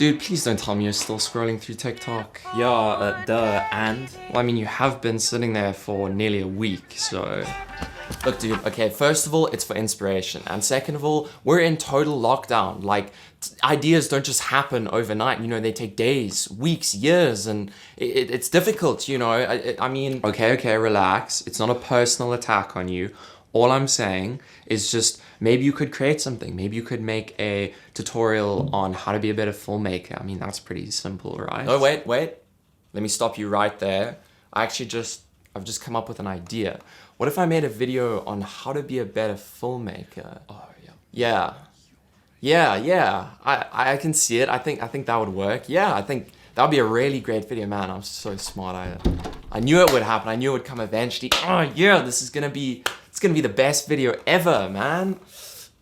Dude, please don't tell me you're still scrolling through TikTok. Yeah, duh, and? Well, I mean, you have been sitting there for nearly a week, so... Look, dude, okay, first of all, it's for inspiration. And second of all, we're in total lockdown. Like, ideas don't just happen overnight. You know, they take days, weeks, years, and it's difficult, you know? I mean... Okay, relax. It's not a personal attack on you. All I'm saying is just, maybe you could create something. Maybe you could make a tutorial on how to be a better filmmaker. I mean, that's pretty simple, right? Oh, wait. Let me stop you right there. I've just come up with an idea. What if I made a video on how to be a better filmmaker? Oh, yeah. Yeah. I can see it. I think that would work. Yeah, I think that would be a really great video. Man, I'm so smart. I knew it would happen. I knew it would come eventually. Oh yeah, it's gonna be the best video ever, man.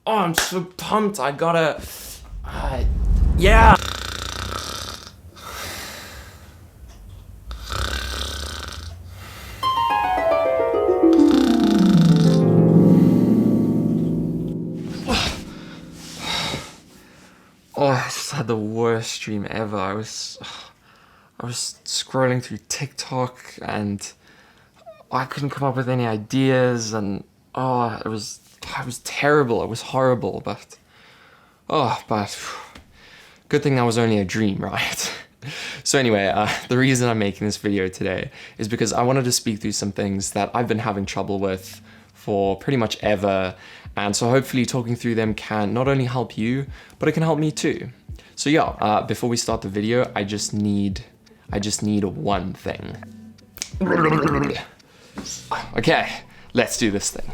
Oh, I'm so pumped. I gotta, yeah. Oh, I just had the worst stream ever. I was scrolling through TikTok and I couldn't come up with any ideas, and it was terrible. It was horrible, but good thing that was only a dream, right? So anyway, the reason I'm making this video today is because I wanted to speak through some things that I've been having trouble with for pretty much ever, and so hopefully talking through them can not only help you, but it can help me too. So yeah, before we start the video, I just need one thing. Okay, let's do this thing.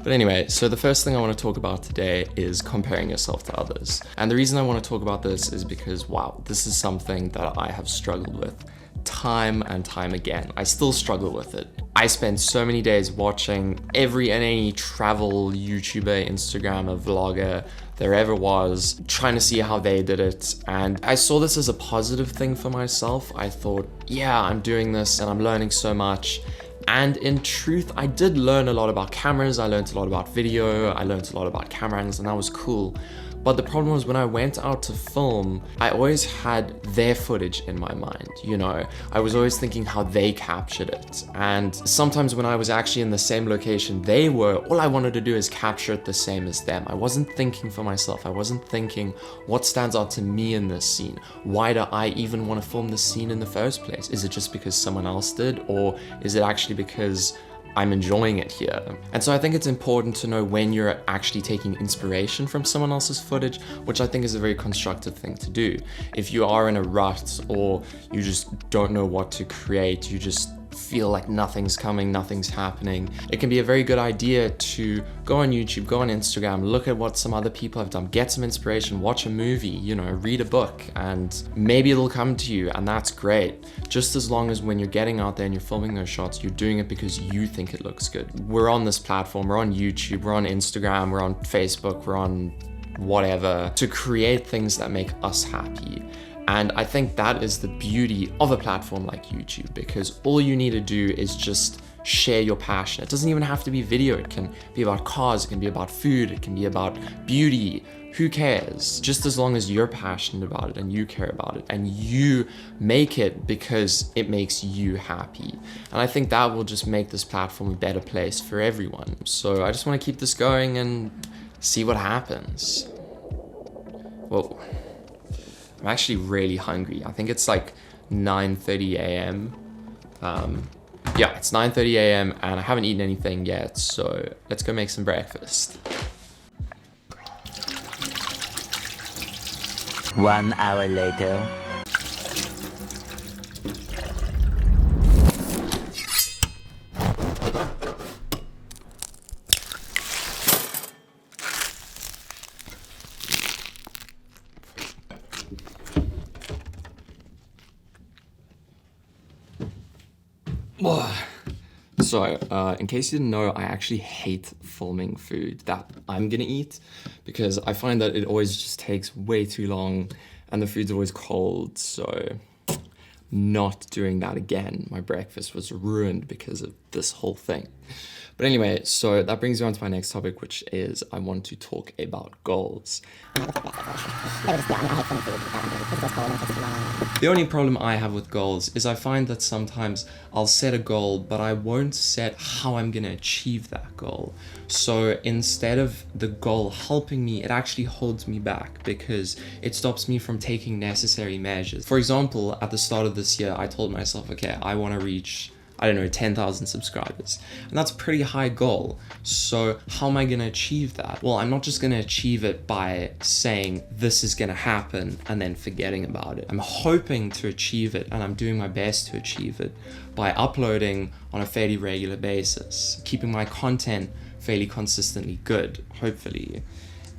But anyway, so the first thing I want to talk about today is comparing yourself to others. And the reason I want to talk about this is because, wow, this is something that I have struggled with time and time again. I still struggle with it. I spend so many days watching every and any travel YouTuber, Instagrammer, vlogger there ever was, trying to see how they did it. And I saw this as a positive thing for myself. I thought, yeah, I'm doing this and I'm learning so much. And in truth, I did learn a lot about cameras. I learned a lot about video. I learned a lot about camera angles, and that was cool. But the problem was, when I went out to film, I always had their footage in my mind, you know? I was always thinking how they captured it. And sometimes when I was actually in the same location they were, all I wanted to do is capture it the same as them. I wasn't thinking for myself. I wasn't thinking, what stands out to me in this scene? Why do I even want to film this scene in the first place? Is it just because someone else did? Or is it actually because I'm enjoying it here? And so I think it's important to know when you're actually taking inspiration from someone else's footage, which I think is a very constructive thing to do. If you are in a rut, or you just don't know what to create, you just feel like nothing's coming, nothing's happening, it can be a very good idea to go on YouTube, go on Instagram, look at what some other people have done, get some inspiration, watch a movie, you know, read a book, and maybe it'll come to you, and that's great. Just as long as when you're getting out there and you're filming those shots, you're doing it because you think it looks good. We're on this platform, we're on YouTube, we're on Instagram, we're on Facebook, we're on whatever, to create things that make us happy. And I think that is the beauty of a platform like YouTube, because all you need to do is just share your passion. It doesn't even have to be video. It can be about cars, it can be about food, it can be about beauty. Who cares? Just as long as you're passionate about it and you care about it and you make it because it makes you happy. And I think that will just make this platform a better place for everyone. So I just want to keep this going and see what happens. Whoa. I'm actually really hungry. I think it's like 9:30 a.m. Yeah, it's 9:30 a.m. and I haven't eaten anything yet, so let's go make some breakfast. 1 hour later. So, in case you didn't know, I actually hate filming food that I'm gonna eat, because I find that it always just takes way too long and the food's always cold, so not doing that again. My breakfast was ruined because of this whole thing. But anyway, so that brings me on to my next topic, which is I want to talk about goals. The only problem I have with goals is I find that sometimes I'll set a goal, but I won't set how I'm gonna achieve that goal. So instead of the goal helping me, it actually holds me back because it stops me from taking necessary measures. For example, at the start of this year, I told myself, okay, I wanna reach 10,000 subscribers. And that's a pretty high goal. So how am I gonna achieve that? Well, I'm not just gonna achieve it by saying this is gonna happen and then forgetting about it. I'm hoping to achieve it, and I'm doing my best to achieve it by uploading on a fairly regular basis, keeping my content fairly consistently good, hopefully.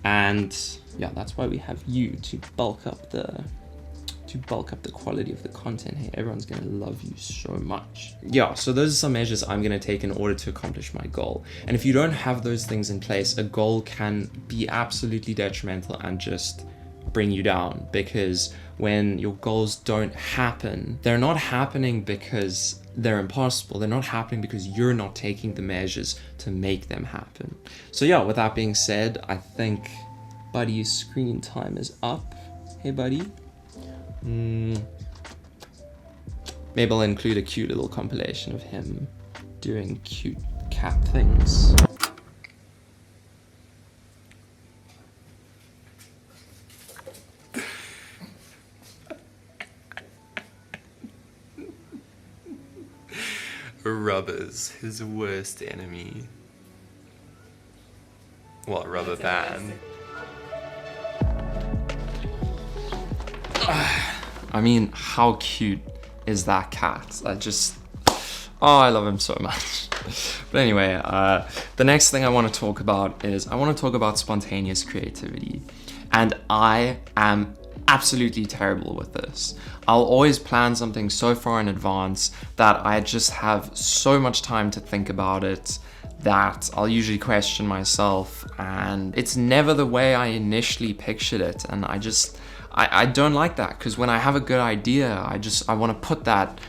And yeah, that's why we have you to bulk up the quality of the content here. Everyone's gonna love you so much. Yeah, so those are some measures I'm gonna take in order to accomplish my goal. And if you don't have those things in place, a goal can be absolutely detrimental and just bring you down, because when your goals don't happen, they're not happening because they're impossible. They're not happening because you're not taking the measures to make them happen. So yeah, with that being said, I think Buddy's screen time is up. Hey, buddy. Maybe I'll include a cute little compilation of him doing cute cat things. Rubbers, his worst enemy. What, rubber band? I mean, how cute is that cat? I love him so much. But anyway, the next thing I want to talk about is I want to talk about spontaneous creativity. And I am absolutely terrible with this. I'll always plan something so far in advance that I just have so much time to think about it that I'll usually question myself, and it's never the way I initially pictured it. And I don't like that, because when I have a good idea, I want to put that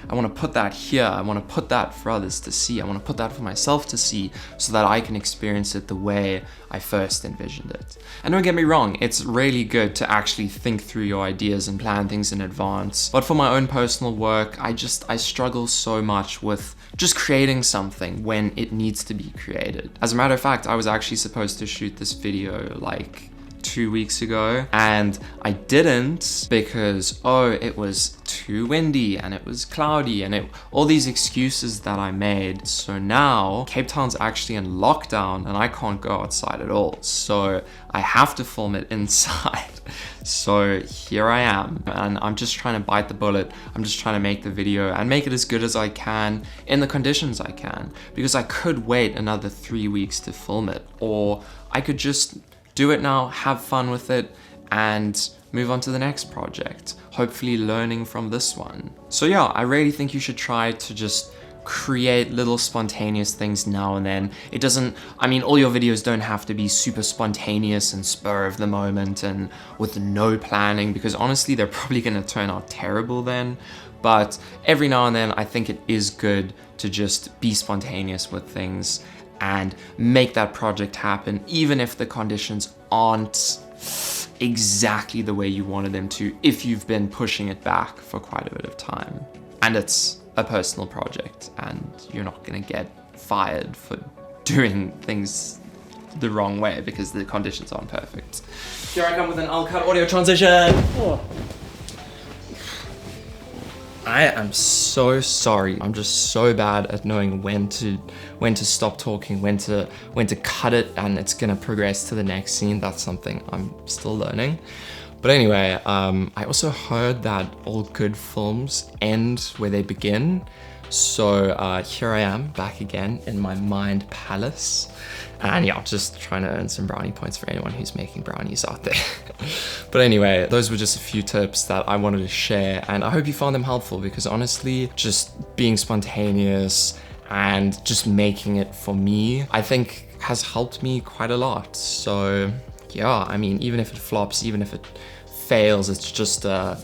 here. I want to put that for others to see. I want to put that for myself to see so that I can experience it the way I first envisioned it. And don't get me wrong, it's really good to actually think through your ideas and plan things in advance. But for my own personal work, I struggle so much with just creating something when it needs to be created. As a matter of fact, I was actually supposed to shoot this video like 2 weeks ago, and I didn't because it was too windy and it was cloudy and all these excuses that I made. So now Cape Town's actually in lockdown and I can't go outside at all, so I have to film it inside. So here I am, and I'm just trying to bite the bullet. I'm just trying to make the video and make it as good as I can in the conditions I can, because I could wait another 3 weeks to film it, or I could just do it now, have fun with it, and move on to the next project, hopefully learning from this one. So yeah, I really think you should try to just create little spontaneous things now and then. All your videos don't have to be super spontaneous and spur of the moment and with no planning, because honestly, they're probably gonna turn out terrible then. But every now and then, I think it is good to just be spontaneous with things and make that project happen, even if the conditions aren't exactly the way you wanted them to, if you've been pushing it back for quite a bit of time. And it's a personal project, and you're not gonna get fired for doing things the wrong way because the conditions aren't perfect. Here I come with an uncut audio transition. Oh. I am so sorry. I'm just so bad at knowing when to stop talking, when to cut it, and it's gonna progress to the next scene. That's something I'm still learning. But anyway, I also heard that all good films end where they begin. So here I am back again in my mind palace. And yeah, just trying to earn some brownie points for anyone who's making brownies out there. But anyway, those were just a few tips that I wanted to share, and I hope you found them helpful, because honestly, just being spontaneous and just making it for me, I think has helped me quite a lot. So yeah, even if it flops, even if it fails, it's just a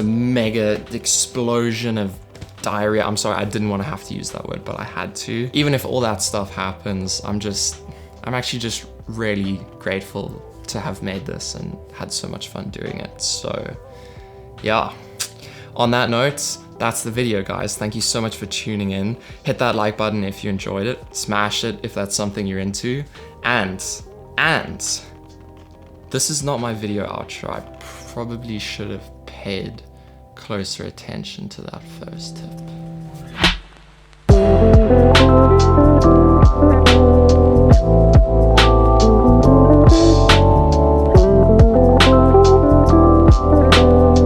mega explosion of diarrhea. I'm sorry, I didn't want to have to use that word, but I had to. Even if all that stuff happens, I'm actually just really grateful to have made this and had so much fun doing it. So yeah, on that note, that's the video, guys. Thank you so much for tuning in. Hit that like button if you enjoyed it. Smash it if that's something you're into. And this is not my video outro. I probably should have paid closer attention to that first tip.